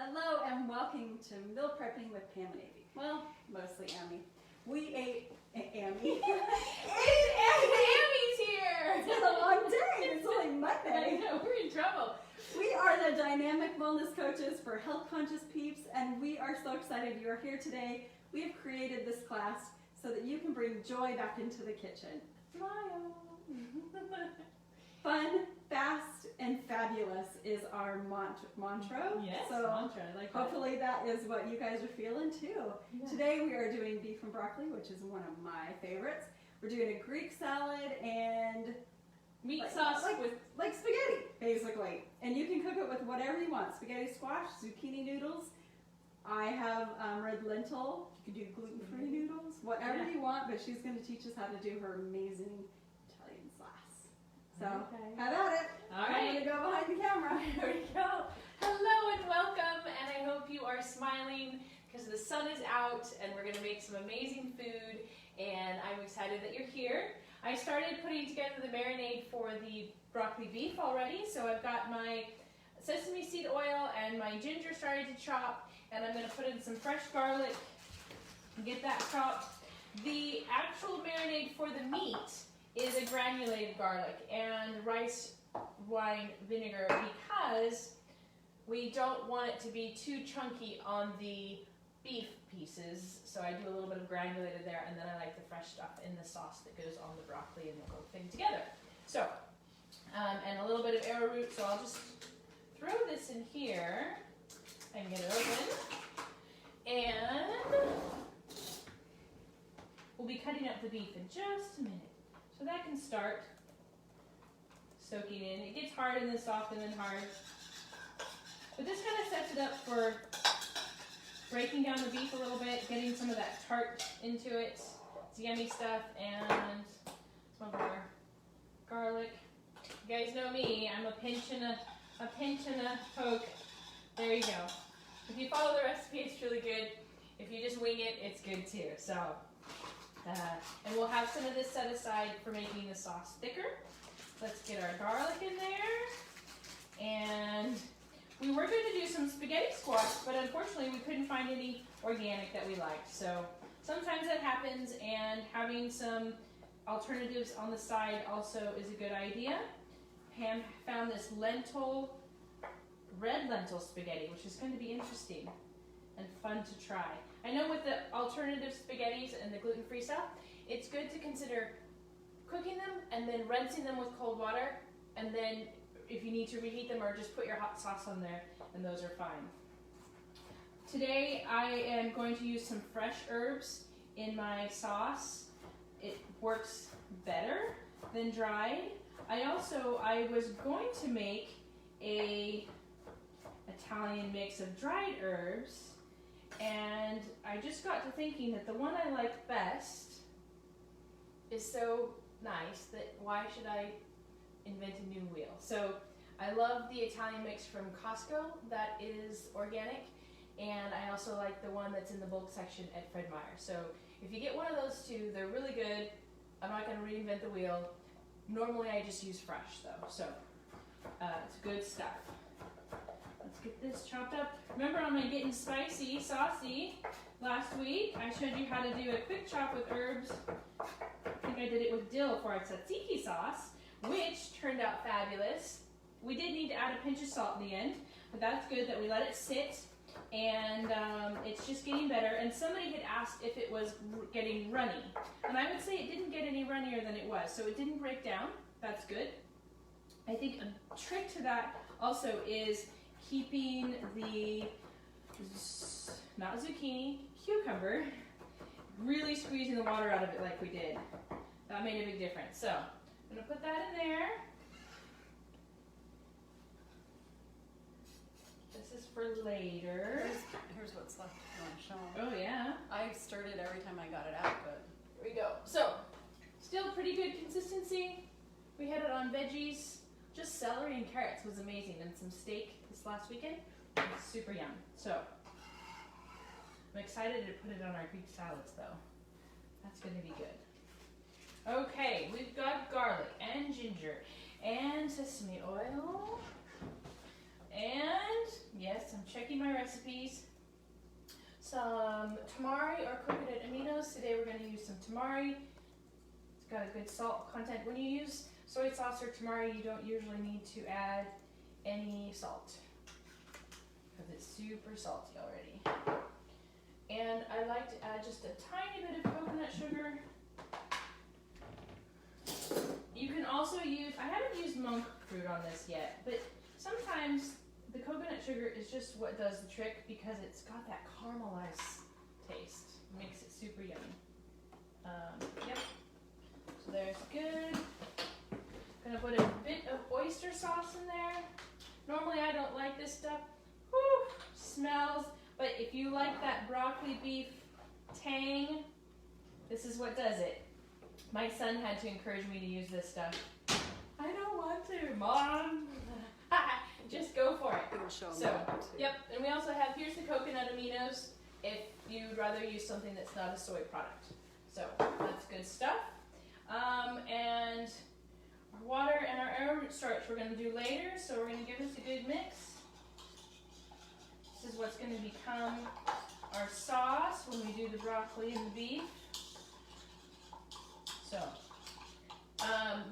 Hello and welcome to Meal Prepping with Pam and Amy. Well, mostly Amy. We ate Amy. Amy's here! It's been a long day. It's only I Monday. know, we're in trouble. We are the dynamic wellness coaches for health conscious peeps, and we are so excited you are here today. We have created this class so that you can bring joy back into the kitchen. Smile. Fun, fast, and fabulous is our mantra. Yes, So mantra. I like that. hopefully that is what you guys are feeling too. Yeah. Today we are doing beef and broccoli, which is one of my favorites. We're doing a Greek salad and Meat sauce with like spaghetti, basically. And you can cook it with whatever you want. Spaghetti squash, zucchini noodles. I have red lentil. You can do gluten-free noodles, whatever Yeah. you want, but she's going to teach us how to do her amazing Italian sauce. So, Okay. have at it. All I'm right. going to go behind the camera. Here we go. Hello and welcome, and I hope you are smiling because the sun is out and we're going to make some amazing food, and I'm excited that you're here. I started putting together the marinade for the broccoli beef already, so I've got my sesame seed oil and my ginger started to chop, and I'm going to put in some fresh garlic and get that chopped. The actual marinade for the meat is a granulated garlic and rice wine vinegar because we don't want it to be too chunky on the beef pieces, so I do a little bit of granulated there, and then I like the fresh stuff in the sauce that goes on the broccoli and the whole thing together. So, and a little bit of arrowroot, so I'll just throw this in here and get it open, and we'll be cutting up the beef in just a minute. So that can start soaking in. It gets hard and then soft and then hard. But this kind of sets it up for breaking down the beef a little bit, getting some of that tart into it. It's yummy stuff, and some of our garlic. You guys know me, I'm a pinch and a poke. There you go. If you follow the recipe, it's really good. If you just wing it, it's good too. So, and we'll have some of this set aside for making the sauce thicker. Let's get our garlic in there, and we were going to do some spaghetti squash, but unfortunately we couldn't find any organic that we liked. So sometimes that happens, and having some alternatives on the side also is a good idea. Pam found this red lentil spaghetti, which is going to be interesting and fun to try. I know with the alternative spaghettis and the gluten-free stuff, it's good to consider cooking them and then rinsing them with cold water, and then if you need to reheat them, or just put your hot sauce on there, and those are fine. Today I am going to use some fresh herbs in my sauce. It works better than dried. I was going to make a Italian mix of dried herbs, and I just got to thinking that the one I like best is so nice that why should I invent a new wheel? So I love the Italian mix from Costco that is organic, and I also like the one that's in the bulk section at Fred Meyer. So if you get one of those two, they're really good. I'm not going to reinvent the wheel. Normally I just use fresh though, so it's good stuff. Let's get this chopped up. Remember on my Getting Spicy, Saucy last week, I showed you how to do a quick chop with herbs. I think I did it with dill for our tzatziki sauce, which turned out fabulous. We did need to add a pinch of salt in the end, but that's good that we let it sit, and it's just getting better. And somebody had asked if it was getting runny, and I would say it didn't get any runnier than it was, so it didn't break down. That's good. I think a trick to that also is keeping the, not zucchini, cucumber, really squeezing the water out of it like we did. That made a big difference. So I'm going to put that in there. This is for later. Here's what's left if you want to show 'em. Oh yeah. I stirred it every time I got it out, but Here we go. So still pretty good consistency. We had it on veggies. Just celery and carrots was amazing, and some steak this last weekend. It was super yum. So I'm excited to put it on our Greek salads though. That's going to be good. Okay, we've got garlic and ginger and sesame oil. And yes, I'm checking my recipes. Some tamari or coconut aminos. Today we're going to use some tamari. It's got a good salt content. When you use soy sauce or tamari, you don't usually need to add any salt because it's super salty already. And I like to add just a tiny bit of coconut sugar. You can also use, I haven't used monk fruit on this yet, but sometimes the coconut sugar is just what does the trick because it's got that caramelized taste. It makes it super yummy. Yep. So there's good. Gonna put a bit of oyster sauce in there. Normally I don't like this stuff. Whew, smells. But if you like that broccoli beef tang, this is what does it. My son had to encourage me to use this stuff. I don't want to, Mom. Just go for it. It'll show So, yep, and we also have, here's the coconut aminos if you'd rather use something that's not a soy product. So, that's good stuff. And our water and our arrowroot starch we're going to do later, so we're going to give this a good mix. This is what's going to become our sauce when we do the broccoli and the beef. So,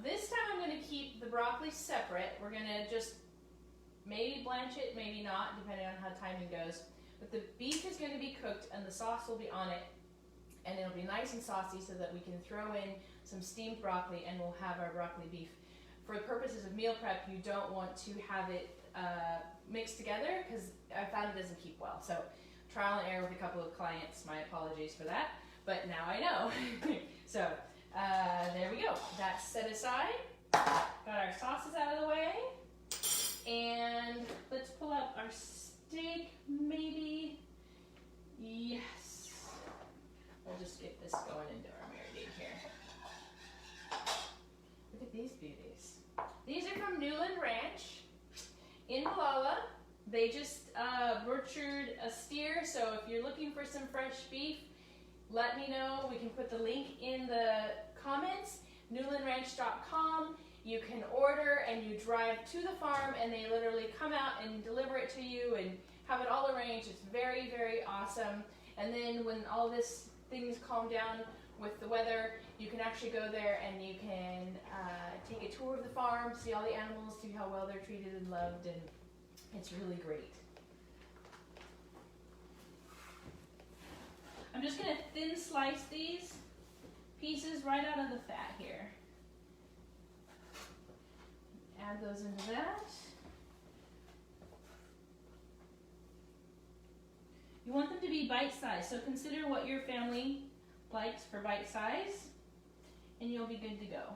this time I'm going to keep the broccoli separate. We're going to just maybe blanch it, maybe not, depending on how timing goes. But the beef is going to be cooked and the sauce will be on it. And it'll be nice and saucy so that we can throw in some steamed broccoli and we'll have our broccoli beef. For the purposes of meal prep, you don't want to have it mixed together because I found it doesn't keep well. So trial and error with a couple of clients, my apologies for that. But now I know. So there we go. That's set aside. Got our sauces out of the way. And let's pull up our steak, maybe. Yes. We'll just get this going into our marinade here. Look at these beauties. These are from Newland Ranch in Molalla. They just butchered a steer, so if you're looking for some fresh beef, let me know. We can put the link in the comments, newlandranch.com. You can order and you drive to the farm and they literally come out and deliver it to you and have it all arranged. It's very, very awesome. And then when all this things calm down with the weather, you can actually go there and you can take a tour of the farm, see all the animals, see how well they're treated and loved, and it's really great. I'm just going to thin slice these pieces right out of the fat here. Add those into that. You want them to be bite-sized, so consider what your family likes for bite size, and you'll be good to go.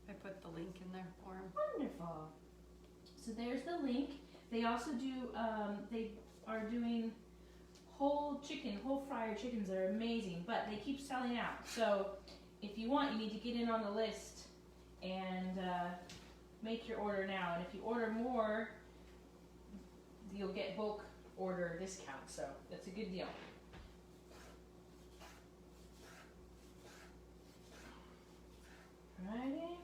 I put the link in there for him. Wonderful. So there's the link. They also do, they are doing whole fryer chickens that are amazing, but they keep selling out. So if you want, you need to get in on the list and make your order now. And if you order more, you'll get bulk order discount. So that's a good deal. Alrighty.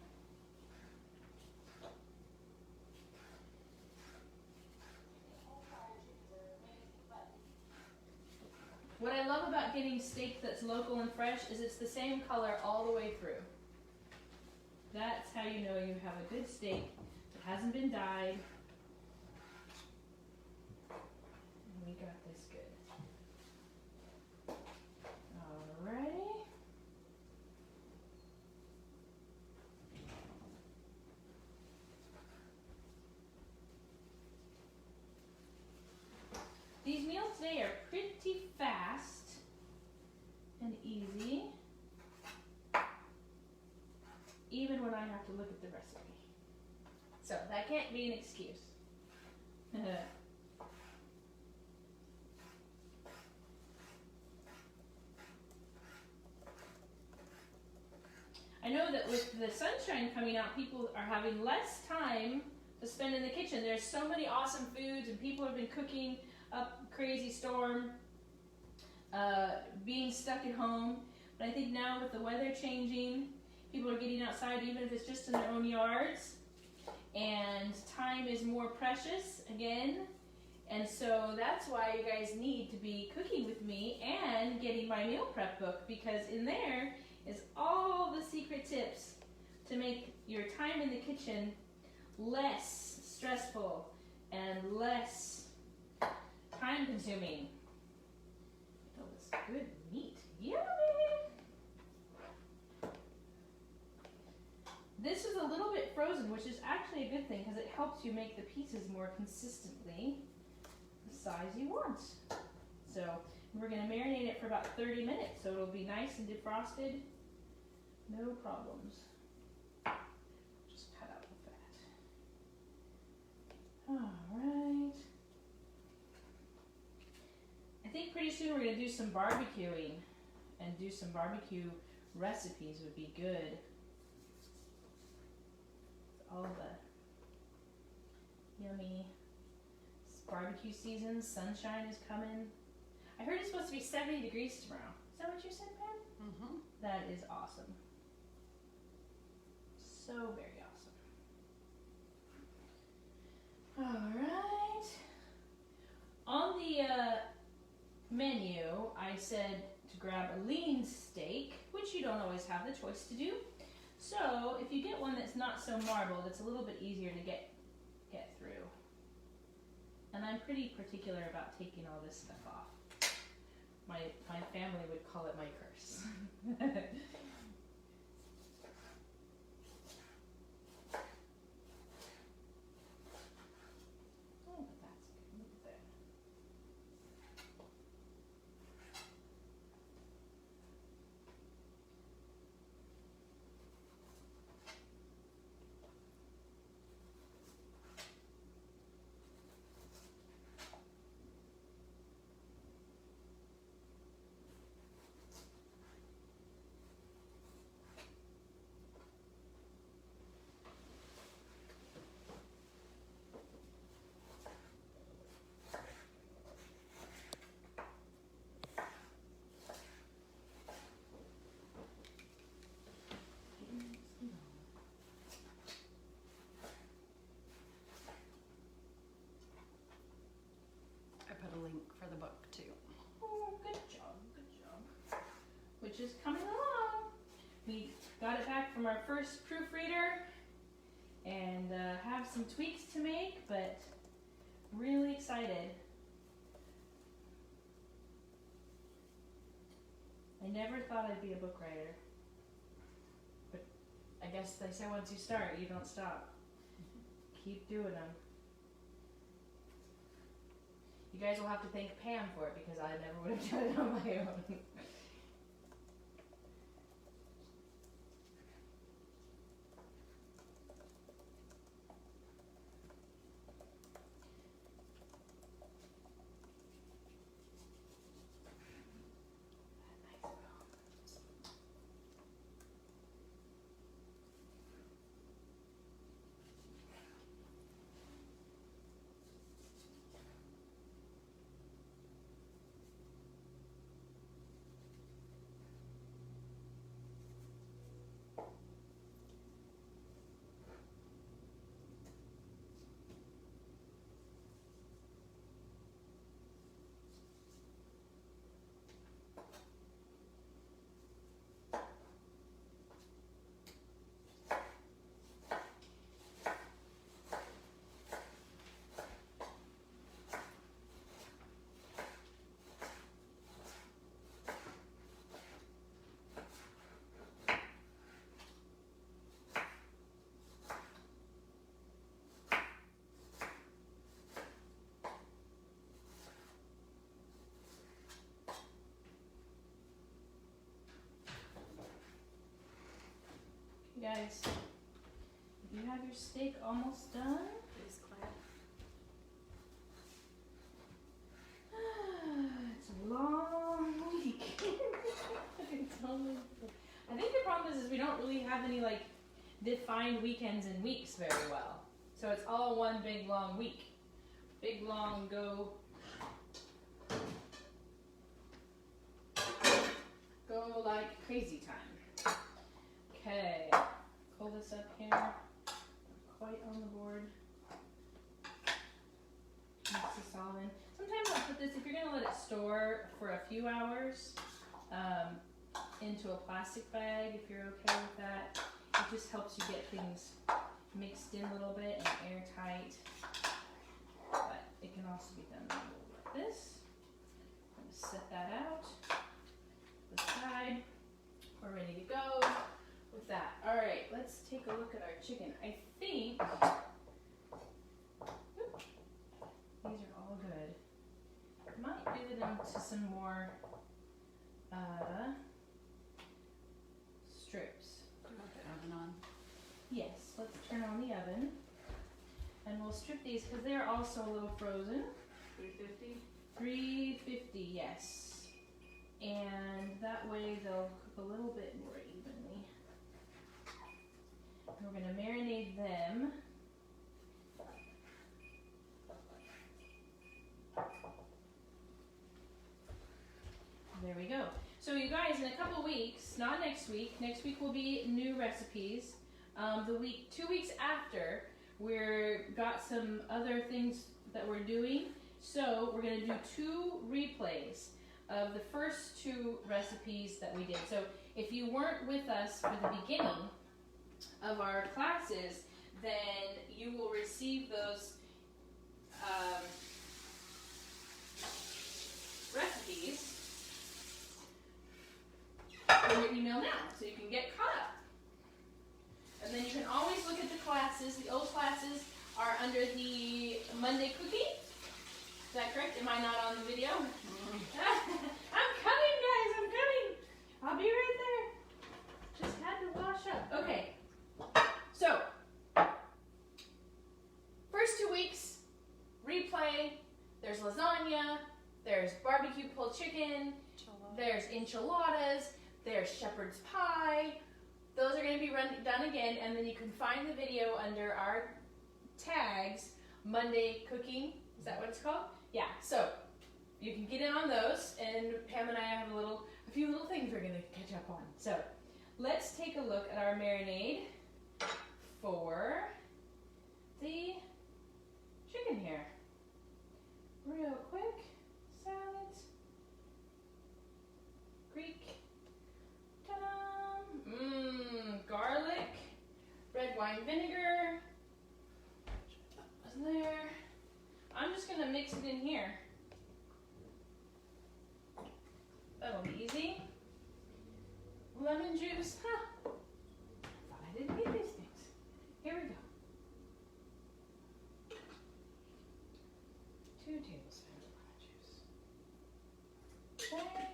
What I love about getting steak that's local and fresh is it's the same color all the way through. That's how you know you have a good steak that hasn't been dyed. And we got this good. Alrighty. These meals today are pretty fast and easy, even when I have to look at the recipe. So that can't be an excuse. I know that with the sunshine coming out, people are having less time to spend in the kitchen. There's so many awesome foods and people have been cooking crazy storm, being stuck at home. But I think now with the weather changing, people are getting outside even if it's just in their own yards. And time is more precious again. And so that's why you guys need to be cooking with me and getting my meal prep book, because in there is all the secret tips to make your time in the kitchen less stressful and less time consuming. Oh, this good meat. Yummy! This is a little bit frozen, which is actually a good thing because it helps you make the pieces more consistently the size you want. So we're going to marinate it for about 30 minutes so it'll be nice and defrosted. No problems. Just cut out the fat. Alright. I think pretty soon we're going to do some barbecuing and do some barbecue recipes would be good. All the yummy barbecue season, sunshine is coming. I heard it's supposed to be 70 degrees tomorrow. Is that what you said, Pam? Mm-hmm. That is awesome. So very awesome. Alright. On the menu, I said to grab a lean steak, which you don't always have the choice to do. So if you get one that's not so marbled, it's a little bit easier to get through. And I'm pretty particular about taking all this stuff off. My family would call it my curse. Oh, but that's good. Look at that. I put a link for the book too. Oh, good job, good job. Which is coming along. We got it back from our first proofreader and have some tweaks to make, but really excited. I never thought I'd be a book writer, but I guess they say once you start, you don't stop. Keep doing them. You guys will have to thank Pam for it because I never would have done it on my own. You guys, you have your steak almost done. Please, Claire. It's a long week. It's only, I think the problem is we don't really have any like defined weekends and weeks very well. So it's all one big long week. Big long go like crazy time. Okay, pull this up here. Quite on the board. Mix this all in. Sometimes I'll put this, if you're gonna let it store for a few hours, into a plastic bag, if you're okay with that. It just helps you get things mixed in a little bit and airtight. But it can also be done like this. I'm gonna set that out. Aside. We're ready to go with that. Alright, let's take a look at our chicken. I think these are all good. Might do them to some more strips. Do you want the oven on? Yes, let's turn on the oven. And we'll strip these because they're also a little frozen. 350? 350, yes. And that way they'll cook a little bit more evenly. We're going to marinate them. There we go. So you guys, in a couple weeks, not next week will be new recipes. 2 weeks after, we're got some other things that we're doing. So we're gonna do 2 replays of the first 2 recipes that we did. So if you weren't with us for the beginning of our classes, then you will receive those recipes in your email now, so you can get caught up. And then you can always look at the classes. The old classes are under the Monday cooking. Is that correct? Am I not on the video? I'm coming, guys. I'm coming. I'll be right there. Just had to wash up. Okay. So, first 2 weeks, replay. There's lasagna. There's barbecue pulled chicken. There's enchiladas. There's shepherd's pie. Those are going to be done again, and then you can find the video under our tags, Monday Cooking. Is that what it's called? Yeah, so you can get in on those, and Pam and I have a few little things we're going to catch up on. So let's take a look at our marinade for the chicken here. Real quick, salad, Greek, ta-da, garlic, red wine vinegar, wasn't there? I'm just gonna mix it in here. That'll be easy. Lemon juice, huh? Thought I didn't need these things. Here we go. 2 tablespoons of lemon juice. There.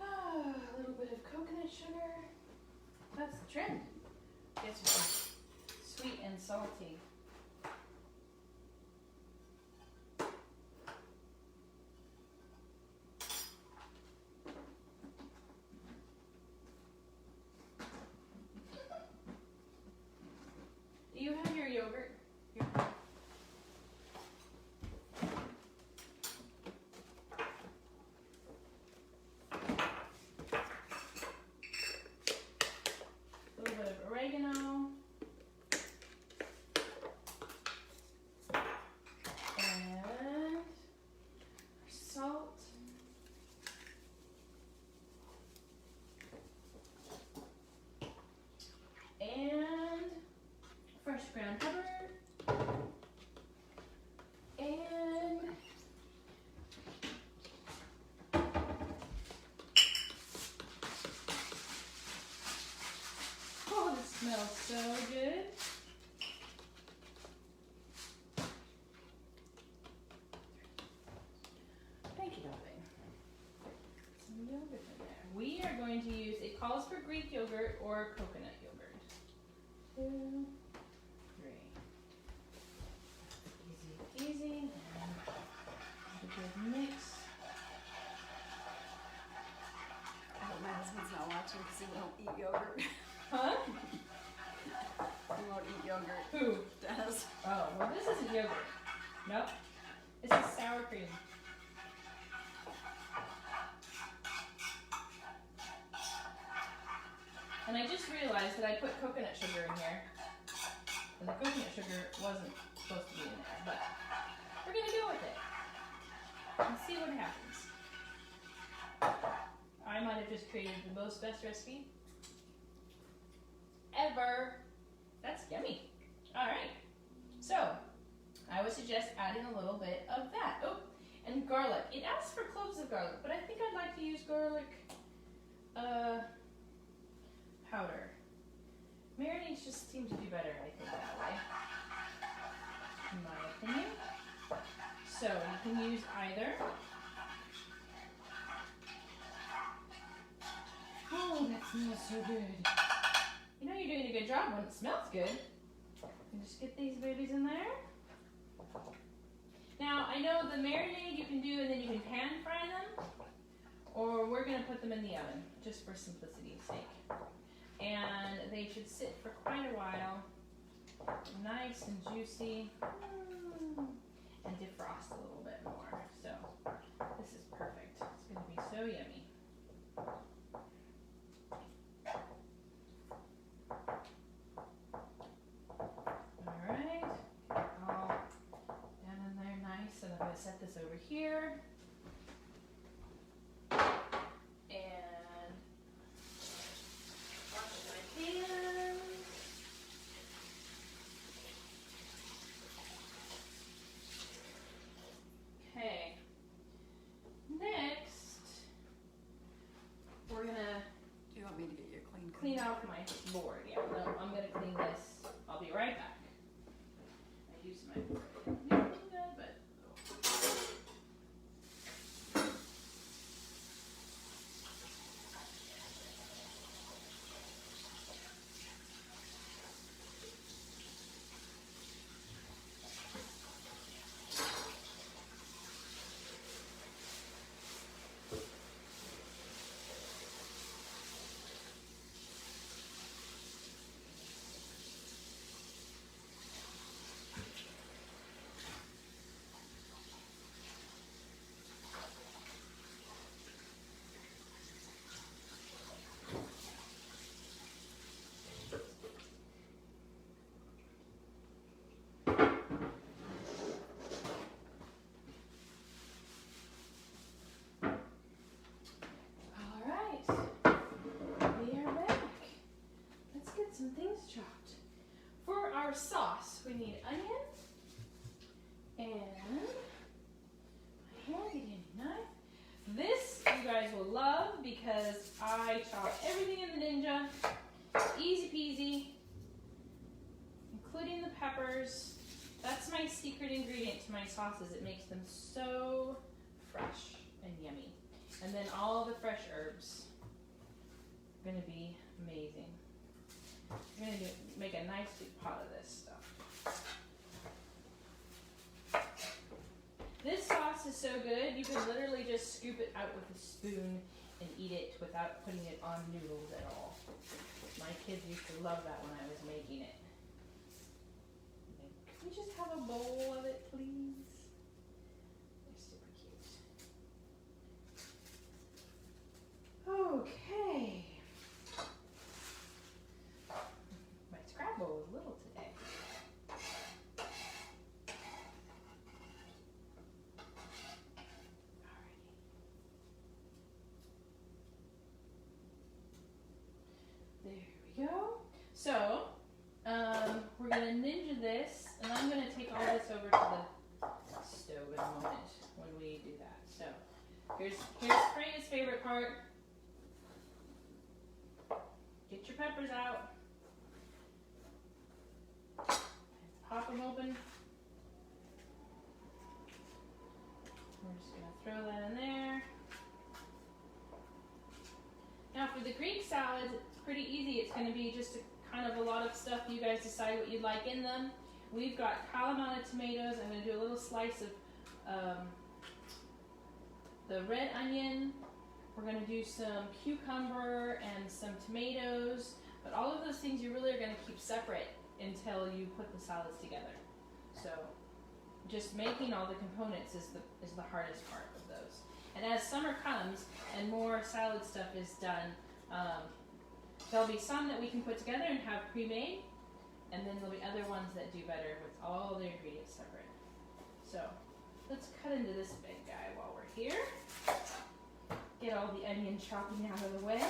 A little bit of coconut sugar. That's the trend. Gets you sweet and salty. Do you have your yogurt? Here. A little bit of oregano. And salt. And fresh ground pepper. And oh, this smells so good. Thank you, darling. Some yogurt in there. We are going to use, it calls for Greek yogurt or coconut yogurt. 2, 3. Easy, easy. And a good mix. I hope my husband's not watching because he won't eat yogurt. Huh? He won't eat yogurt. Who? Dennis. Oh, well, this isn't yogurt. Nope. This is sour cream. And I just realized that I put coconut sugar in here. And the coconut sugar wasn't supposed to be in there, but we're gonna go with it. And see what happens. I might have just created the most best recipe ever. That's yummy. Alright. So, I would suggest adding a little bit of that. Oh, and garlic. It asks for cloves of garlic, but I think I'd like to use garlic powder. Marinades just seem to do better, I think, that way. In my opinion. So, you can use either. Oh, that smells so good. You know you're doing a good job when it smells good. And just get these babies in there. Now, I know the marinade you can do and then you can pan fry them, or we're going to put them in the oven, just for simplicity's sake. And they should sit for quite a while, nice and juicy, and defrost a little bit more. So, this is perfect. It's going to be so yummy. Alright, all down in there nice, and I'm going to set this over here. And wash my hands. Okay, next we're going to Do you want me to get you a clean clean off my board. Yeah, no, I'm gonna clean this. I'll be right back. I used my board. But some things chopped. For our sauce, we need onion and my handy dandy knife. This you guys will love because I chop everything in the Ninja. Easy peasy, including the peppers. That's my secret ingredient to my sauces. It makes them so fresh and yummy. And then all the fresh herbs are going to be amazing. I'm going to make a nice big pot of this stuff. This sauce is so good, you can literally just scoop it out with a spoon and eat it without putting it on noodles at all. My kids used to love that when I was making it. Can we just have a bowl of it, please? They're super cute. Okay. My scrap bowl is little today. Alrighty. There we go. So, we're going to Ninja this, and I'm going to take all this over to the stove in a moment when we do that. So, here's Freya's favorite part. Get your peppers out. Pop them open. We're just going to throw that in there. Now for the Greek salads, it's pretty easy. It's going to be just kind of a lot of stuff. You guys decide what you'd like in them. We've got Kalamata tomatoes. I'm going to do a little slice of the red onion. We're going to do some cucumber and some tomatoes. But all of those things you really are going to keep separate until you put the salads together. So just making all the components is the hardest part of those. And as summer comes and more salad stuff is done, There'll be some that we can put together and have pre-made, and then there'll be other ones that do better with all the ingredients separate. So let's cut into this big guy while we're here. Get all the onion chopping out of the way.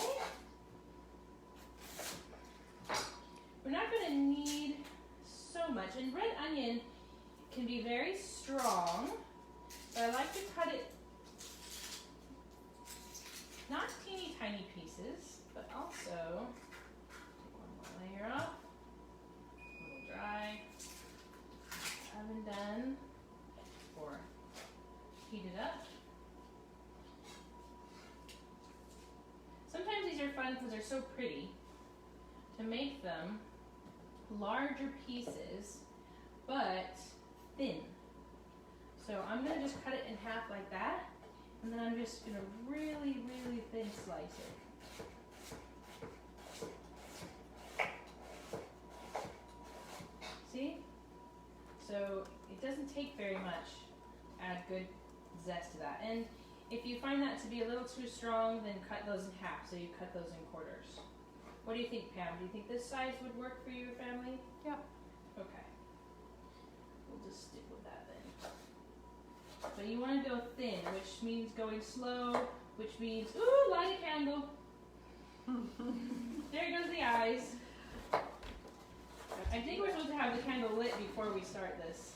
We're not going to need so much, and red onion can be very strong, but I like to cut it not teeny tiny pieces, but also take one more layer off, a little dry, oven done, or heat it up. Sometimes these are fun because they're so pretty to make them larger pieces, but thin. So I'm going to just cut it in half like that, and then I'm just going to really, really thin slice it. See? So it doesn't take very much. Add good zest to that. And if you find that to be a little too strong, then cut those in half. So you cut those in quarters. What do you think, Pam? Do you think this size would work for your family? Yeah. Okay. We'll just stick with that then. So you want to go thin, which means going slow, which means, ooh, light a candle. There goes the eyes. I think we're supposed to have the candle lit before we start this.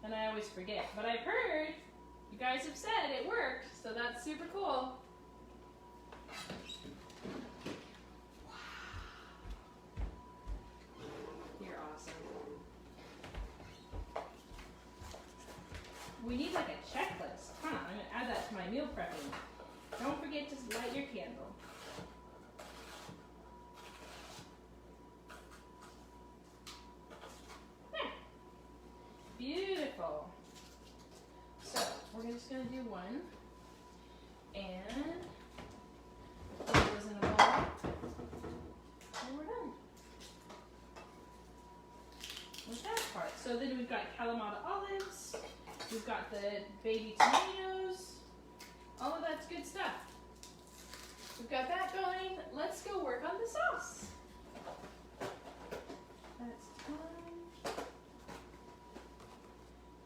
And I always forget. But I've heard, you guys have said it worked, so that's super cool. You're awesome. We need like a checklist. Huh, I'm gonna add that to my meal prepping. Don't forget to light your candle. There. Beautiful. So, we're just gonna do one. And put those in a bowl. And we're done. With that part. So then we've got Kalamata olives. We've got the baby tomatoes. All of that's good stuff. We've got that going. Let's go work on the sauce. That's time.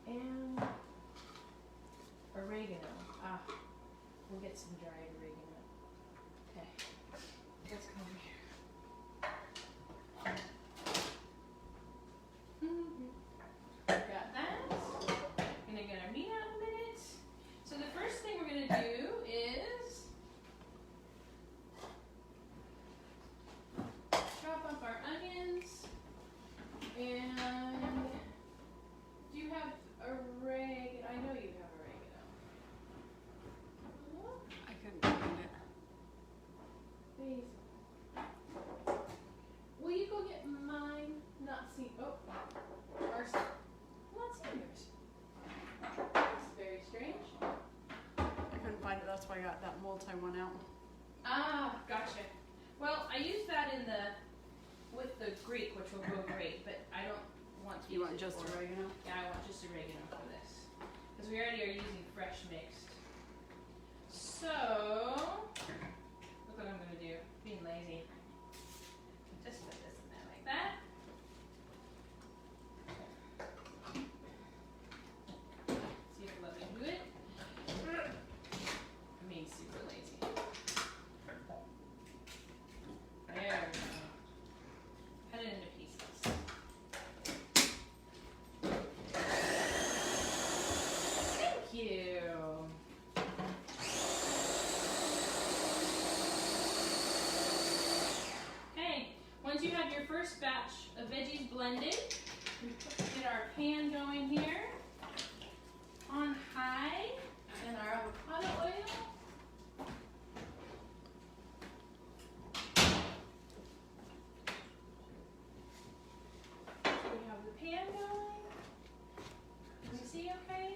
And oregano. Ah, we'll get some dried oregano. Okay, let's come over here. Got that. Gonna get our meat out in a minute. So the first thing we're gonna do is chop up our onions. And do you have oregano? I know you have oregano. I couldn't find it. Basil. Will you go get mine? Not see. Oh, ours. Not seeing yours. That's very strange. I couldn't find it. That's why I got that multi one out. Ah, gotcha. Well, I used that in the with the Greek, which will go great, but I don't want to. You use want it just for- oregano? Yeah, I want just oregano for this because we already are using fresh mixed. So look what I'm gonna do. Being lazy. Just put this in there like that. See if it'll let me do it. I'm being super lazy. There we go. Cut it into pieces. Thank you. Okay, once you have your first batch of veggies blended, we get our pan going here on high and our avocado oil. So we have the pan going. Can you see okay?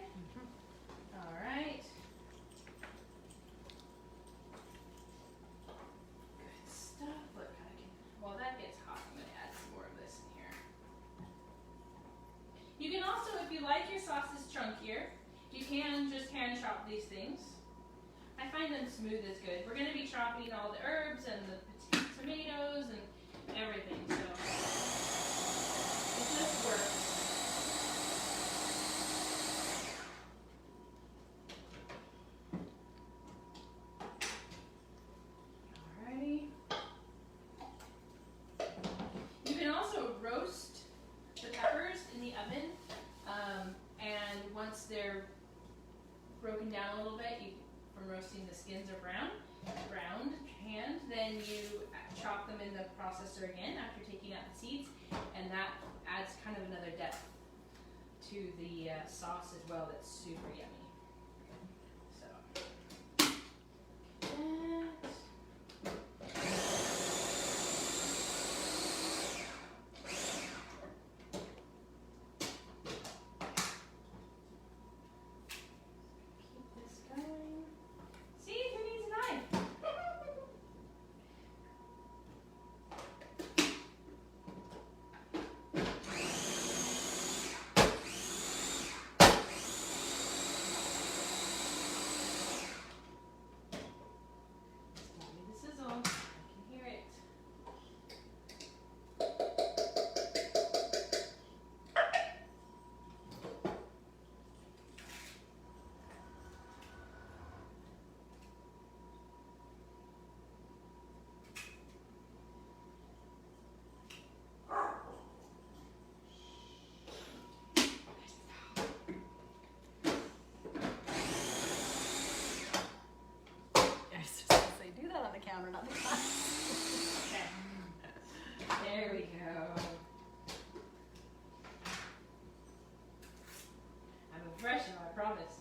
All right. Good stuff. Look, I can. While that gets hot, I'm going to add some more of this in here. You can also, if you like your sauces chunkier, you can just hand chop these things. I find them smooth as good. We're going to be chopping all the herbs and the potatoes tomatoes and everything. So it just works. Alrighty. You can also roast the peppers in the oven, and once they're broken down a little bit, from roasting the skins are browned, canned, then you chop them in the processor again after taking out the seeds, and that adds kind of another depth to the sauce as well. That's super yummy. So. Counter, not the glass. Okay. There we go. I'm a professional, I promise.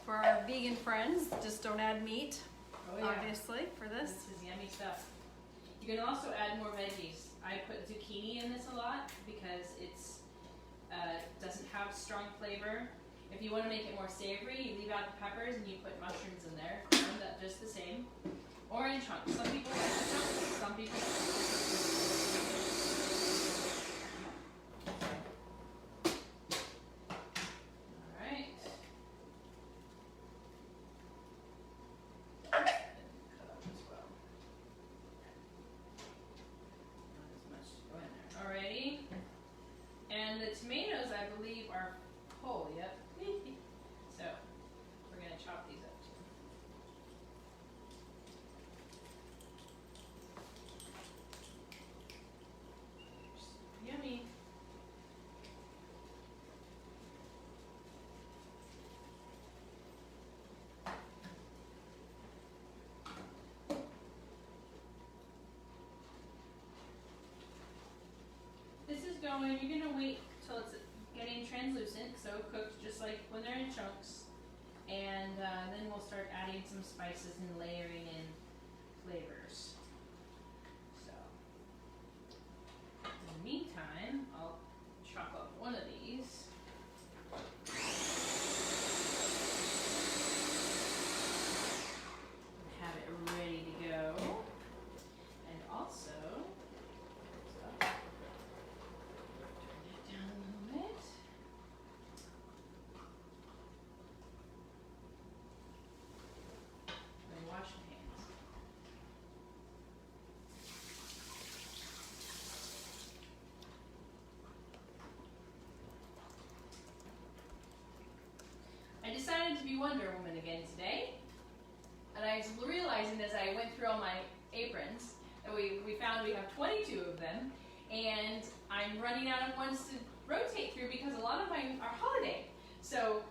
For our vegan friends, just don't add meat, Oh yeah. obviously, for this. This is yummy stuff. You can also add more veggies. I put zucchini in this a lot because it's doesn't have strong flavor. If you want to make it more savory, you leave out the peppers and you put mushrooms in there. Ground up just the same. Or in chunks. Some people like the chunks, some people Alright. Cut up as well. Not as much to go in there. Alrighty. And the tomatoes, I believe, are whole. Yep. So we're gonna chop these up too. Yummy. This is going, you're gonna wait till it's getting translucent, so cooked just like when they're in chunks. And then we'll start adding some spices and layering in flavors. So, in the meantime, I'll chop up one of these. Have it ready to go. And also, turn that down a little bit. And wash your hands. I decided to be Wonder Woman again today. And I was realizing as I went through all my aprons that we found we have 22 of them. And I'm running out of ones to rotate through because a lot of mine are holiday. So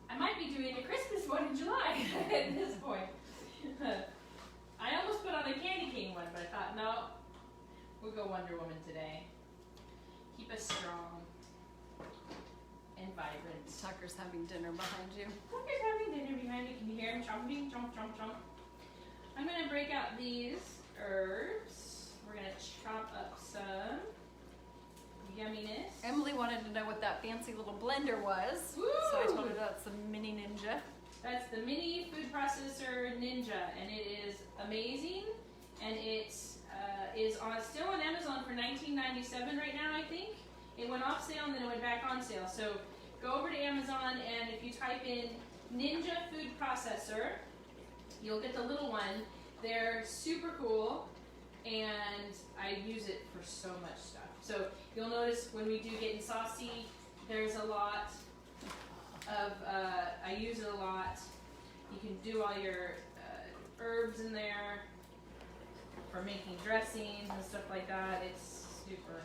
I might be doing a Christmas one in July at this point. I almost put on a candy cane one, but I thought, no, we'll go Wonder Woman today. Keep us strong and vibrant. Tucker's having dinner behind you. Tucker's having dinner behind me. Can you hear him chomping? Chomp, chomp, chomp. I'm going to break out these herbs. We're going to chop up some yumminess. Emily wanted to know what that fancy little blender was. So I told her that's the Mini Ninja. That's the Mini Food Processor Ninja, and it is amazing. And it is still on Amazon for $19.97 right now, I think. It went off sale and then it went back on sale. So go over to Amazon, and if you type in Ninja Food Processor, you'll get the little one. They're super cool, and I use it for so much stuff. So you'll notice when we do getting saucy, there's a lot of, I use it a lot. You can do all your herbs in there for making dressings and stuff like that. It's super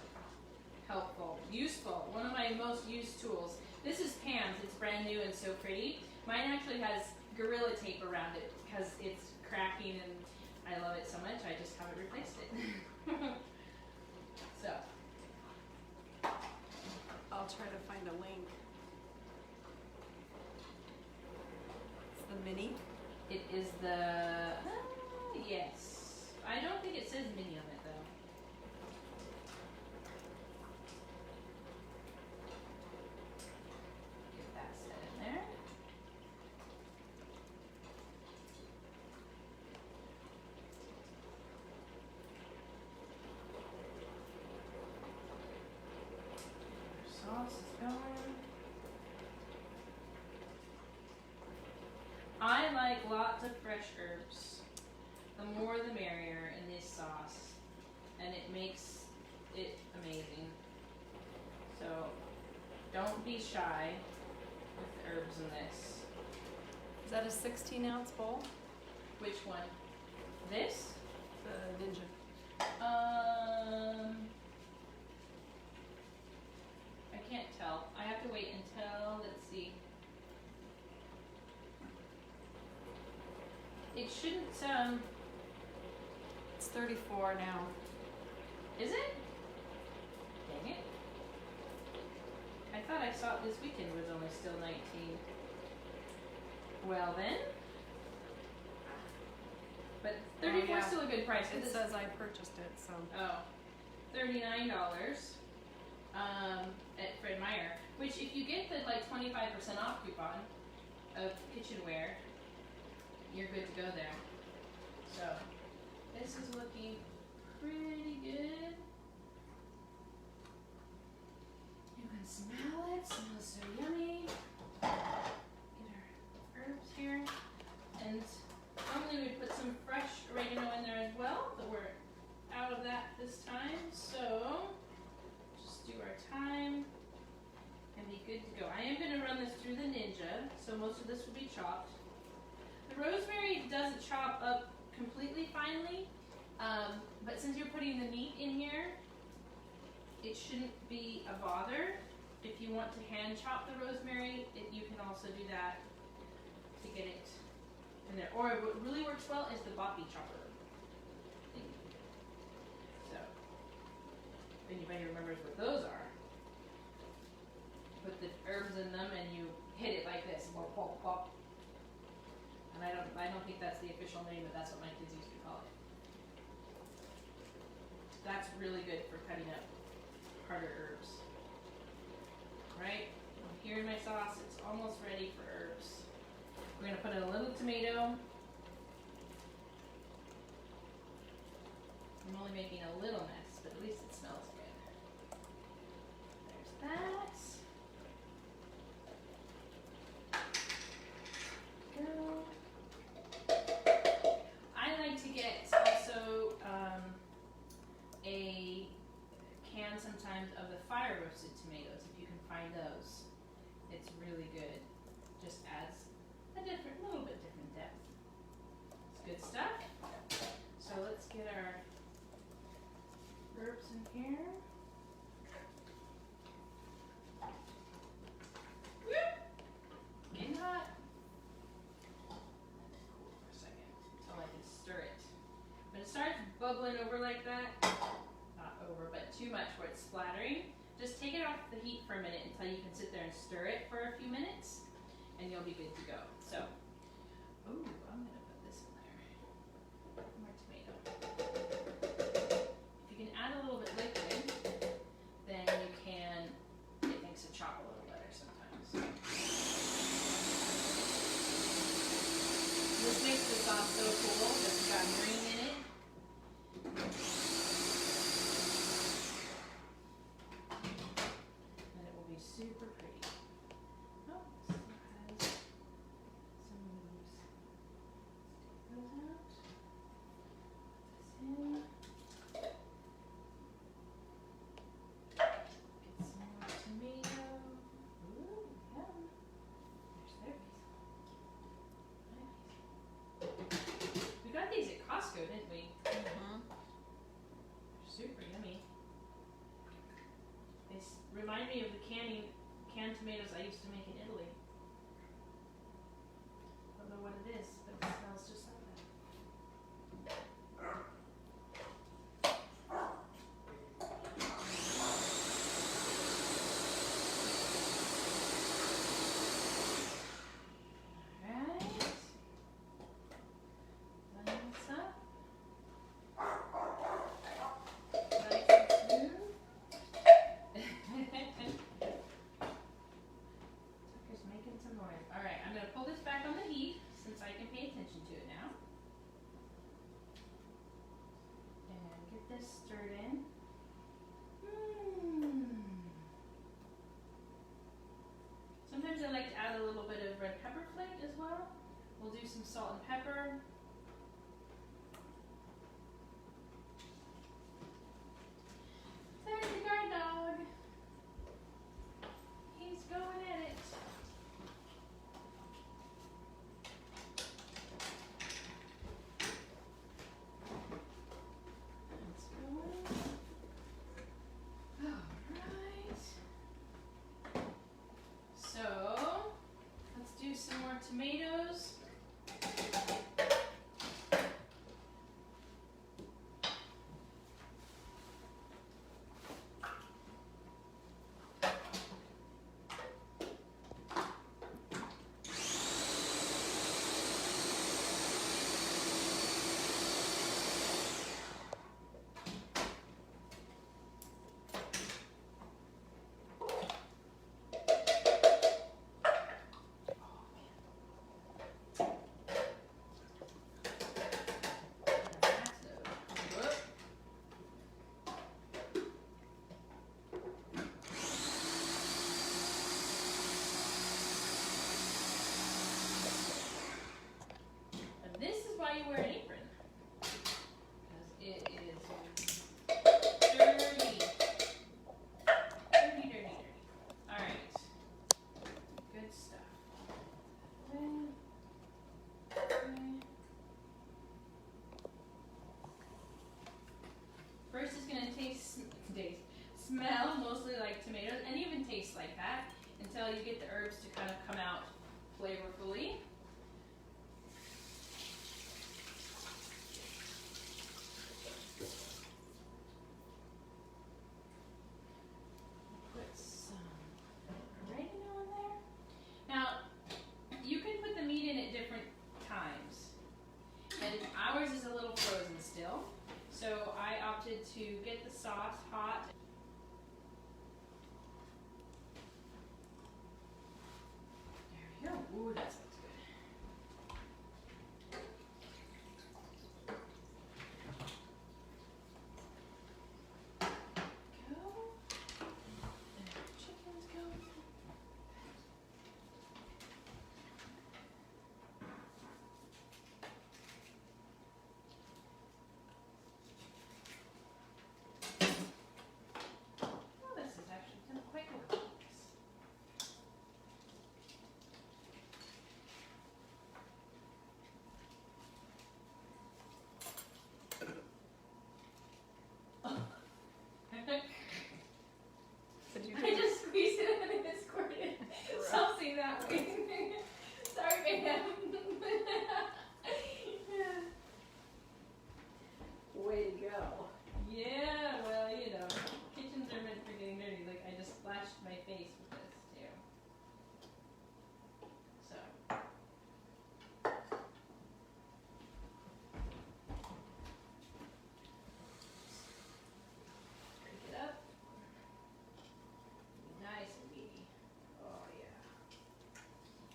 helpful, useful. One of my most used tools. This is Pam's. It's brand new and so pretty. Mine actually has Gorilla Tape around it because it's cracking and I love it so much. I just haven't replaced it. So. I'll try to find a link. It's the Mini. It is the, yes. I don't think it says Mini on it though. Get that set in there. Sauce is going. I like lots of fresh herbs. The more the merrier in this sauce. And it makes it amazing. So don't be shy with the herbs in this. Is that a 16-ounce bowl? Which one? This? The Ninja. I can't tell. I have to wait until, let's see. It shouldn't, It's 34 now. is it? Dang it. I thought I saw it this weekend was only still 19. Well then. But 34 is yeah. still a good price. It This- says I purchased it, so. Oh, $39 at Fred Meyer. Which, if you get the like 25% off coupon of kitchenware, you're good to go there. So, this is looking pretty good. You can smell it. Smells so yummy. Get our herbs here, and normally we put some fresh oregano in there as well, but we're out of that this time, so just do our thyme and be good to go. I am going to run this through the Ninja, so most of this will be chopped. The rosemary doesn't chop up completely finely, but since you're putting the meat in here, it shouldn't be a bother. If you want to hand chop the rosemary, you can also do that to get it in there. Or what really works well is the boppy chopper. So, if anybody remembers what those are, put the herbs in them and you hit it like this, pop, pop, pop. And I don't think that's the official name, but that's what my kids used to call it. That's really good for cutting up harder herbs. Right? Here in my sauce, it's almost ready for herbs. We're gonna put in a little tomato. I'm only making a little mess, but at least it smells good. There's that. Go. I like to get also a can sometimes of the fire roasted tomatoes if you can find those. It's really good. Just adds a little bit different depth. It's good stuff. So let's get our herbs in here. Getting hot. Cool for a second until I can stir it. When it starts bubbling over like that, not over, but too much where it's splattering, just take it off the heat for a minute until you can sit there and stir it for a few minutes, and you'll be good to go. So, ooh, I'm gonna put this in there. More tomato. If you can add a little bit liquid, then you can remind me of the canned tomatoes I used to make in Italy. I don't know what it is, but it smells just like that. Alright. Line this up. Nice and smooth. Tucker's making some noise. Alright, I'm going to pull this back on the heat since I can pay attention to it now. And get this stirred in. Sometimes I like to add a little bit of red pepper flake as well. We'll do some salt and pepper. There's the guard dog. He's going at it. That's going. Alright. So, let's do some more tomatoes. This is why you wear an apron, because it is dirty. Dirty, dirty, dirty. All right, good stuff. First it's gonna smell mostly like tomatoes, and even taste like that until you get the herbs to kind of come out flavorfully. Put some oregano in there. Now, you can put the meat in at different times, and ours is a little frozen still, so I opted to get the sauce hot. There we go. Ooh, that smells good. Go. And our chickens go. Oh, this is actually done quite well. Did you I just squeezed it and it squirted something that way. Sorry, ma'am. Way to go. Yeah, well, you know, kitchens are meant for getting dirty. Like, I just splashed my face with this, too. So. Break it up. Nice and meaty. Oh, yeah.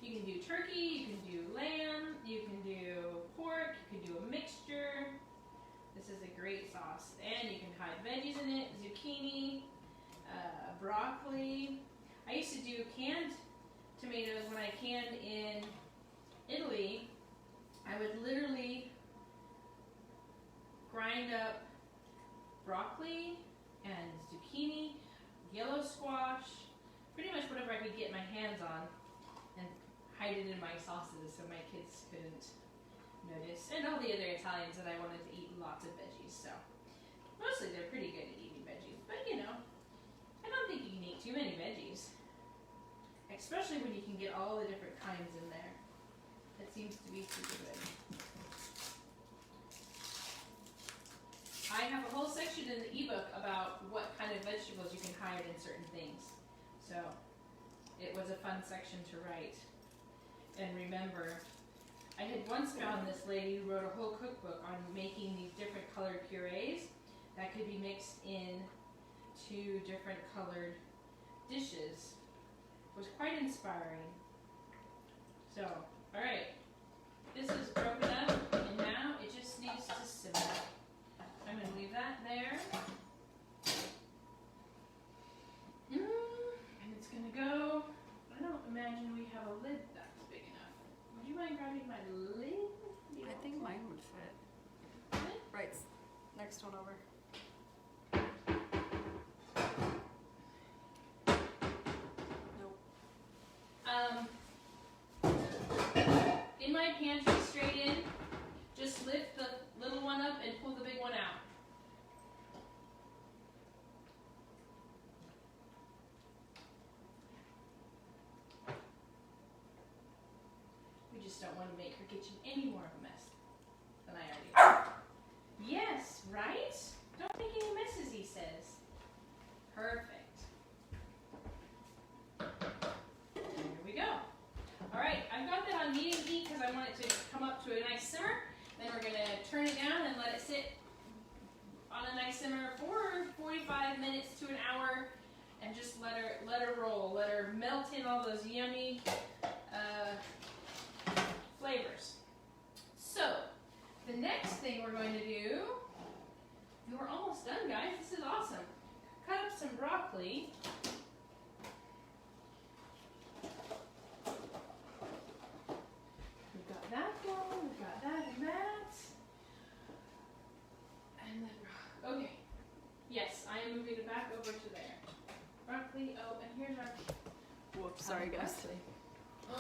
You can do turkey, you can do lamb, you can do pork, you can do a mixture. This is a great sauce. And you can hide veggies in it, zucchini, broccoli. I used to do canned tomatoes when I canned in Italy. I would literally grind up broccoli and zucchini, yellow squash, pretty much whatever I could get my hands on, and hide it in my sauces so my kids couldn't notice. And all the other Italians that I wanted to eat lots of veggies, so mostly they're pretty good at eating veggies, but you know, I don't think you can eat too many veggies. Especially when you can get all the different kinds in there. It seems to be super good. I have a whole section in the ebook about what kind of vegetables you can hide in certain things. So it was a fun section to write. And remember, I had once found this lady who wrote a whole cookbook on making these different colored purees that could be mixed in to different colored dishes. It was quite inspiring. So, alright. This is broken up and now it just needs to simmer. I'm going to leave that there. And it's going to go, I don't imagine we have a lid that's big enough. Would you mind grabbing my lid? I think mine would fit. Right, next one over. Nope. In my pantry, straight in, just lift the little one up and pull the big one out. We just don't want to make her kitchen any more of a mess than I already have. Yes, right? Don't make any messes, he says. Perfect. Here we go. Alright, I've got that on medium heat because I want it to come up to a nice simmer. Then we're going to turn it down and let it sit on a nice simmer for 45 minutes to an hour and just let her roll. Let her melt in all those yummy flavors. So, the next thing we're going to do, and we're almost done, guys. This is awesome. Cut up some broccoli. We've got that going, we've got that and that. And then, okay. Yes, I am moving it back over to there. Broccoli, oh, and here's our... Whoops, sorry guys.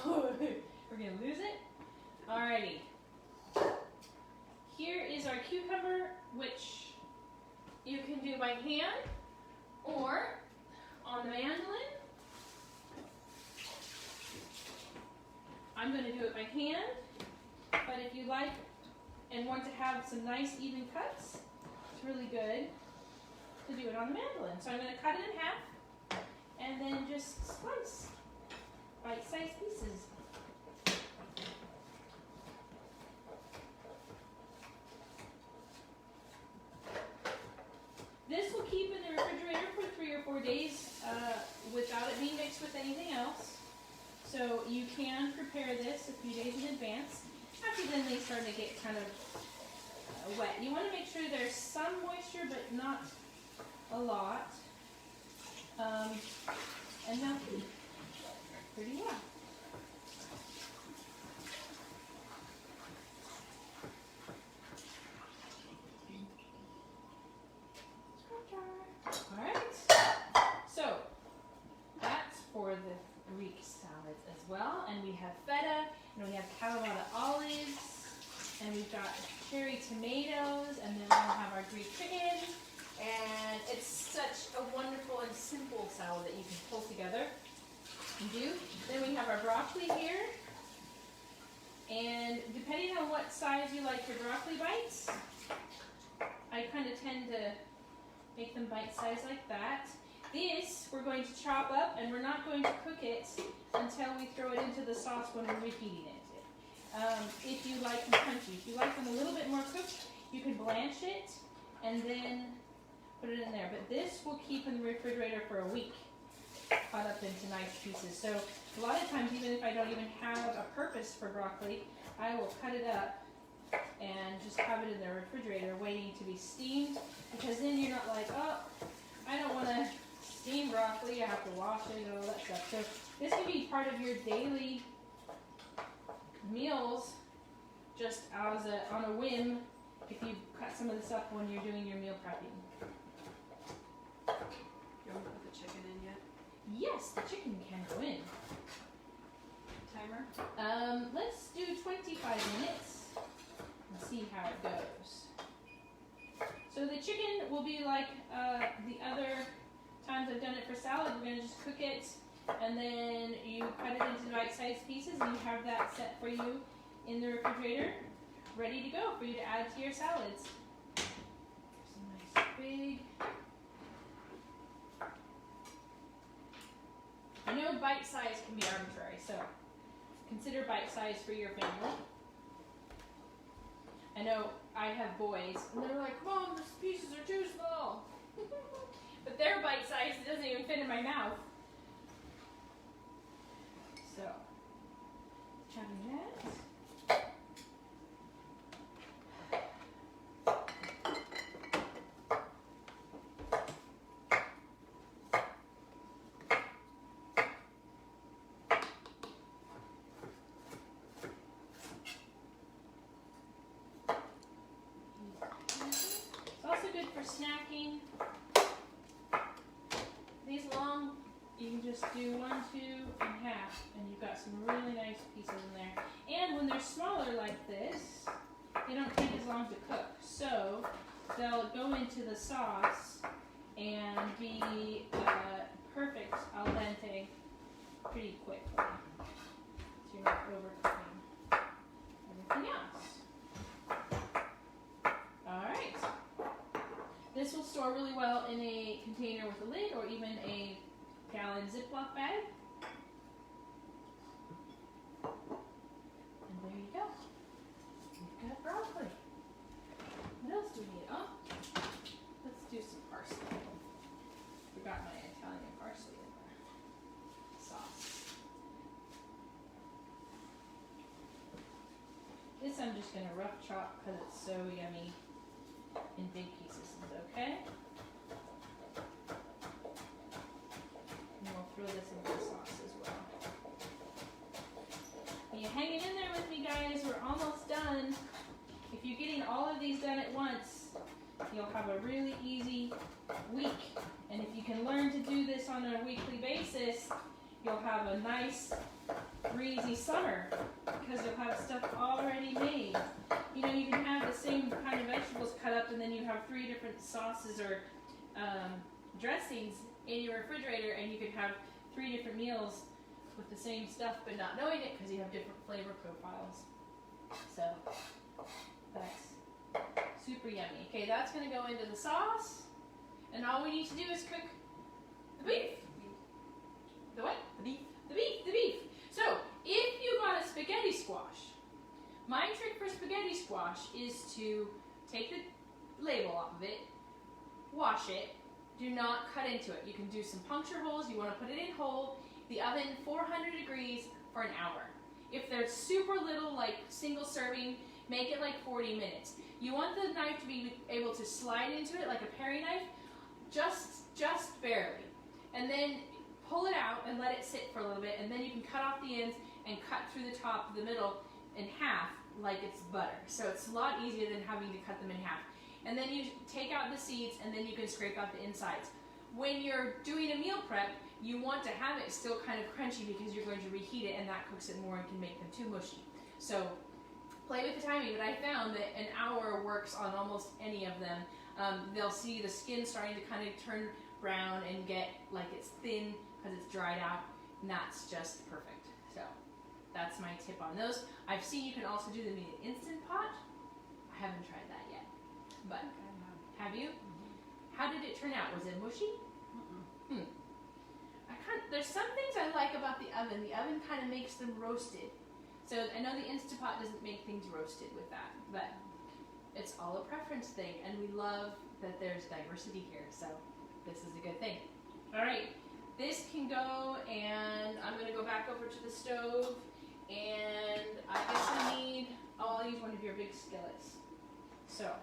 We're gonna lose it. Alrighty. Here is our cucumber, which you can do by hand or on the mandolin. I'm going to do it by hand, but if you like and want to have some nice even cuts, it's really good to do it on the mandolin. So I'm going to cut it in half and then just slice bite-sized pieces. This will keep in the refrigerator for 3 or 4 days without it being mixed with anything else. So you can prepare this a few days in advance. After then they start to get kind of wet. You want to make sure there's some moisture but not a lot. And they'll keep pretty well. Alright, so that's for the Greek salads as well. And we have feta, and we have Kalamata olives, and we've got cherry tomatoes, and then we'll have our Greek chicken. And it's such a wonderful and simple salad that you can pull together and do. Then we have our broccoli here. And depending on what size you like your broccoli bites, I kind of tend to make them bite-sized like that. This we're going to chop up, and we're not going to cook it until we throw it into the sauce when we're reheating it. If you like them crunchy, if you like them a little bit more cooked, you can blanch it and then put it in there. But this will keep in the refrigerator for a week, cut up into nice pieces. So a lot of times, even if I don't even have a purpose for broccoli, I will cut it up and just have it in the refrigerator waiting to be steamed, because then you're not like, oh, I don't want to steam broccoli, I have to wash it and all that stuff. So this can be part of your daily meals, just as on a whim, if you cut some of this up when you're doing your meal prepping. You want to put the chicken in yet? Yes, the chicken can go in. Timer? Let's do 25 minutes and see how it goes. So the chicken will be like the other times I've done it for salad. We're gonna just cook it, and then you cut it into bite-sized pieces, and you have that set for you in the refrigerator, ready to go for you to add to your salads. Some nice big. I know bite size can be arbitrary, so consider bite size for your family. I know I have boys, and they're like, Mom, these pieces are too small. But their bite size doesn't even fit in my mouth. So, having that. It's also good for snacking. These long, you can just do 1, 2, and half, and you've got some really nice pieces in there. And when they're smaller like this, they don't take as long to cook. So they'll go into the sauce and be perfect al dente pretty quickly. So you're not overcooking everything else. Alright. This will store really well in a container with a lid or even a gallon Ziploc bag. And there you go. We've got broccoli. What else do we need? Oh, let's do some parsley. Forgot my Italian parsley in the sauce. This I'm just going to rough chop because it's so yummy in big pieces. Is it okay? And we'll throw this into the sauce as well. Are you hanging in there with me, guys? We're almost done. If you're getting all of these done at once, you'll have a really easy week. And if you can learn to do this on a weekly basis, you'll have a nice, breezy summer because you'll have stuff already made. You know, you can have the same kind of vegetables cut up and then you have 3 different sauces or dressings in your refrigerator, and you could have 3 different meals with the same stuff but not knowing it because you have different flavor profiles. So that's super yummy. Okay, that's going to go into the sauce, and all we need to do is cook the beef. The what? The beef. The beef, the beef. So, if you got a spaghetti squash, my trick for spaghetti squash is to take the label off of it, wash it, do not cut into it. You can do some puncture holes, you want to put it in whole, the oven 400 degrees for an hour. If they're super little, like single serving, make it like 40 minutes. You want the knife to be able to slide into it like a paring knife, just barely. And then pull it out and let it sit for a little bit, and then you can cut off the ends and cut through the top, the middle, in half like it's butter. So it's a lot easier than having to cut them in half. And then you take out the seeds, and then you can scrape out the insides. When you're doing a meal prep, you want to have it still kind of crunchy because you're going to reheat it, and that cooks it more and can make them too mushy. So play with the timing, but I found that an hour works on almost any of them. They'll see the skin starting to kind of turn brown and get like it's thin because it's dried out, and that's just perfect. So that's my tip on those. I've seen you can also do them in an Instant Pot. I haven't tried that yet, but have you? How did it turn out? Was it mushy? There's some things I like about the oven. The oven kind of makes them roasted. So I know the Instant Pot doesn't make things roasted with that, but it's all a preference thing, and we love that there's diversity here, so this is a good thing. All right, this can go, and I'm gonna go back over to the stove, and I guess I need, I'll use one of your big skillets. So,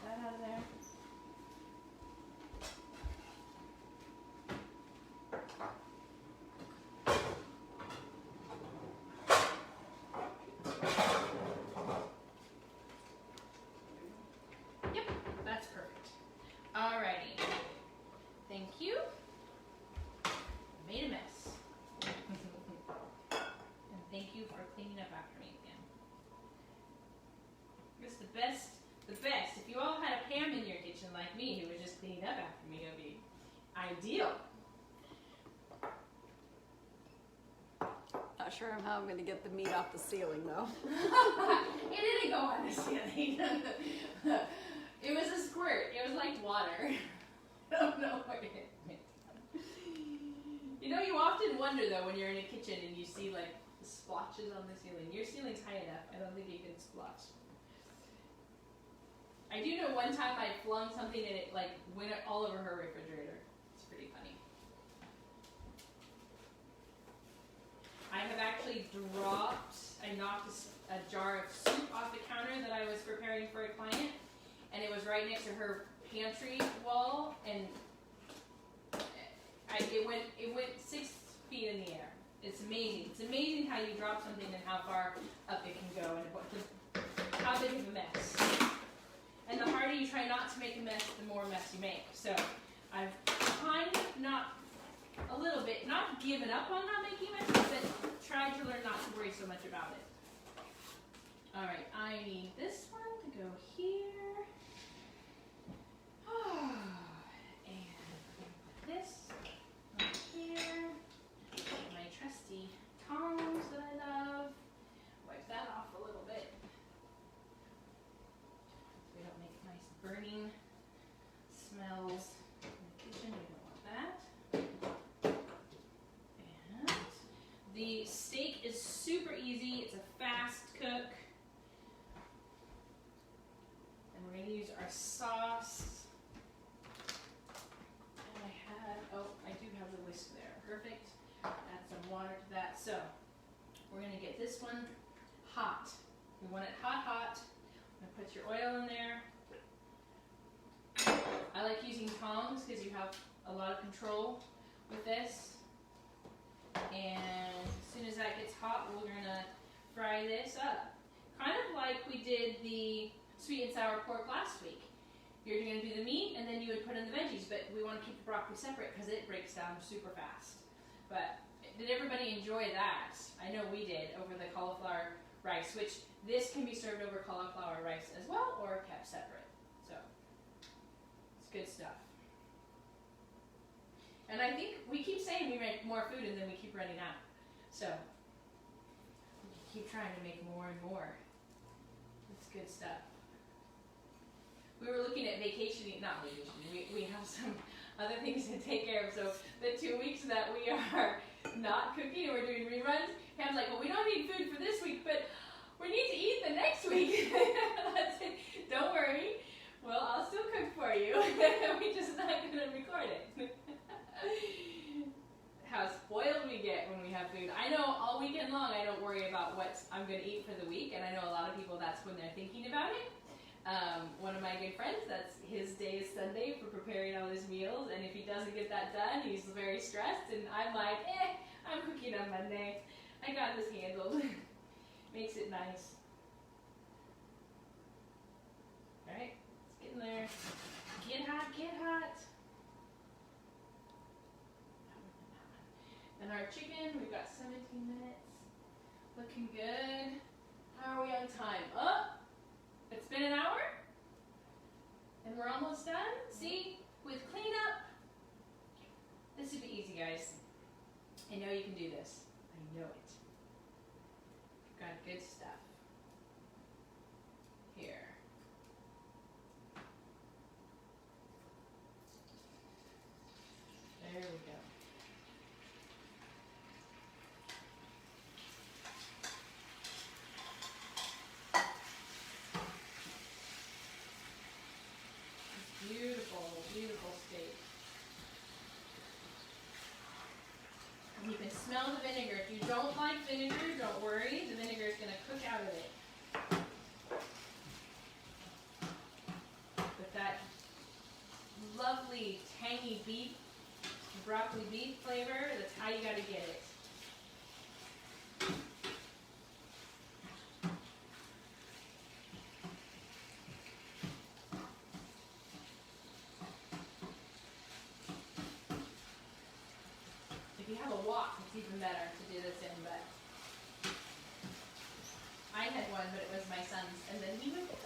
that out of there. Yep, that's perfect. Alrighty. Thank you. Made a mess. And thank you for cleaning up after me again. It's the best. If you all had a Pam in your kitchen like me who was just cleaning up after me, it would be ideal. Not sure how I'm going to get the meat off the ceiling though. It didn't go on the ceiling. It was a squirt. It was like water. I don't know what it meant. You know, you often wonder though when you're in a kitchen and you see like splotches on the ceiling. Your ceiling's high enough. I don't think you can splotch. I do know one time I flung something and it like went all over her refrigerator. It's pretty funny. I have actually I knocked a jar of soup off the counter that I was preparing for a client, and it was right next to her pantry wall, and it went 6 feet in the air. It's amazing. It's amazing how you drop something and how far up it can go, and how big of a mess. And the harder you try not to make a mess, the more mess you make. So I've kind of not given up on not making messes, but tried to learn not to worry so much about it. All right, I need this one to go here. And put this right here. My trusty tongs that I love. Wipe that off a little bit. So we don't make nice burning smells in the kitchen. We don't want that. And the steak is super easy. It's a fast cook. And we're going to use our sauce. And I do have the whisk there. Perfect. Add some water to that. So we're going to get this one hot. We want it hot, hot. I'm going to put your oil in there. I like using tongs because you have a lot of control with this. And as soon as that gets hot, we're going to fry this up. Kind of like we did the sweet and sour pork last week. You're going to do the meat and then you would put in the veggies, but we want to keep the broccoli separate because it breaks down super fast. But did everybody enjoy that? I know we did over the cauliflower rice, which this can be served over cauliflower rice as well or kept separate. So it's good stuff. And I think we keep saying we make more food and then we keep running out. So we keep trying to make more and more. It's good stuff. We were looking at not vacationing, we have some other things to take care of. So the 2 weeks that we are not cooking and we're doing reruns, Pam's like, well, we don't need food for this week, but we need to eat the next week. I said, don't worry, well, I'll still cook for you. We're just not going to record it. How spoiled we get when we have food. I know all weekend long I don't worry about what I'm going to eat for the week, and I know a lot of people that's when they're thinking about it. One of my good friends, that's his day is Sunday for preparing all his meals, and if he doesn't get that done, he's very stressed, and I'm like, I'm cooking on Monday. I got this handled. Makes it nice. Alright, it's getting there. Get hot, get hot. And our chicken, we've got 17 minutes. Looking good. How are we on time? Oh! It's been an hour? And we're almost done? See? With cleanup. This would be easy, guys. I know you can do this. I know it. Got good stuff. Here. There we go. Beautiful, beautiful steak. And you can smell the vinegar. If you don't like vinegar, don't worry. The vinegar is going to cook out of it. With that lovely, tangy beef, broccoli beef flavor, that's how you got to get it. If you have a wok, it's even better to do this in, but I had one, but it was my son's, and then he moved it.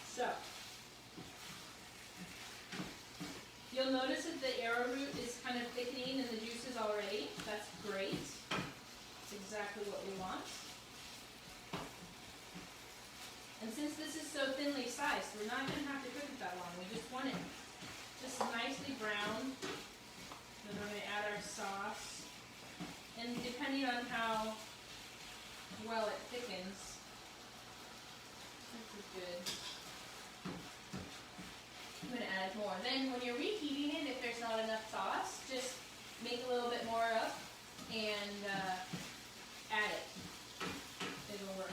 So, you'll notice that the this is so thinly sliced, we're not going to have to cook it that long. We just want it just nicely browned. Then we're going to add our sauce. And depending on how well it thickens, this is good. I'm going to add more. Then when you're reheating it, if there's not enough sauce, just make a little bit more up and add it. It'll work.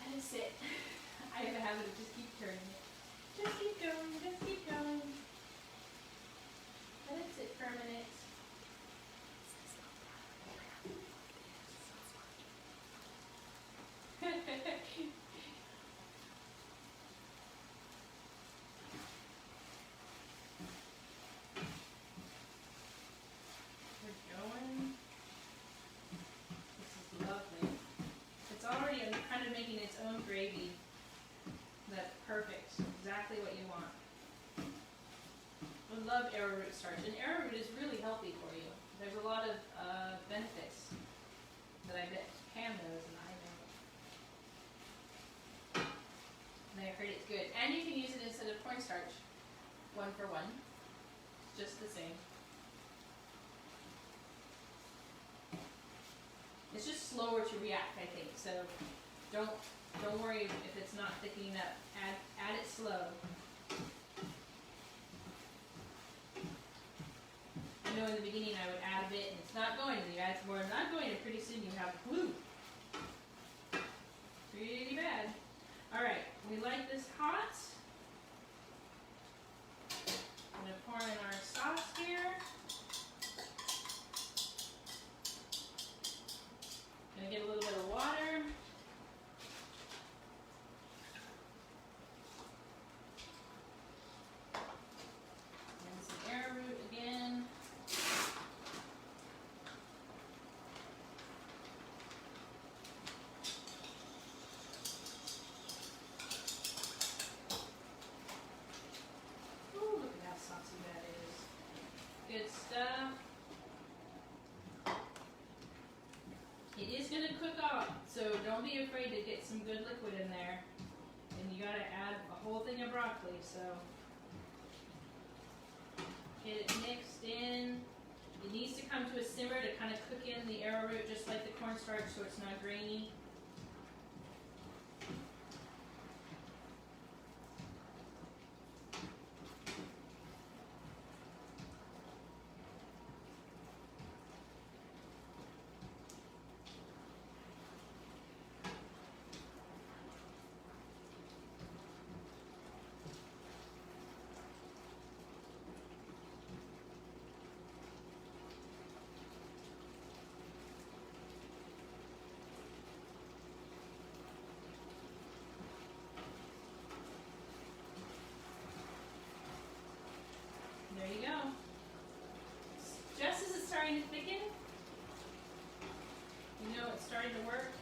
And that's it. I have a habit of just keep turning it. Just keep going, just keep going. Let it sit for a minute. We're going. This is lovely. It's already kind of making its own gravy. That's perfect. Exactly what you want. I love arrowroot starch, and arrowroot is really healthy for you. There's a lot of benefits that I bet Pam knows and I know. And I heard it's good. And you can use it instead of cornstarch. 1 for 1. Just the same. It's just slower to react, I think. So don't worry if it's not thickening up. Add it slow. I know in the beginning I would add a bit and it's not going to. You add some more and not going to. Pretty soon you have glue. Pretty bad. Alright, we like this hot. I'm going to pour in our sauce here. Going to get a little bit of water. And some arrowroot again. Ooh, look at how saucy that is. Good stuff. It is going to cook off, so don't be afraid to get some good liquid in there. And you got to add a whole thing of broccoli, so get it mixed in. It needs to come to a simmer to kind of cook in the arrowroot just like the cornstarch so it's not grainy. There you go. Just as it's starting to thicken, you know it's starting to work.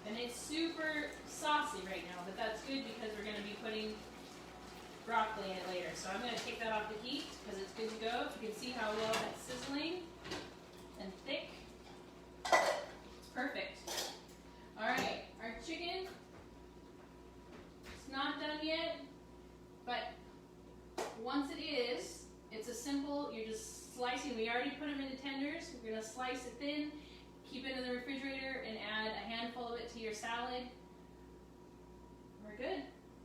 And it's super saucy right now, but that's good because we're going to be putting broccoli in it later. So I'm going to take that off the heat because it's good to go. You can see how well that's sizzling and thick. It's perfect. Alright, our chicken, it's not done yet, but once it is, it's a simple, you're just slicing. We already put them into tenders. We're going to slice it thin, keep it in the refrigerator, and add a handful of it to your salad. We're good.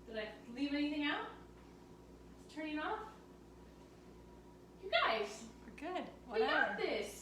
Did I leave anything out? It's turning off? You guys, We're good. we got this.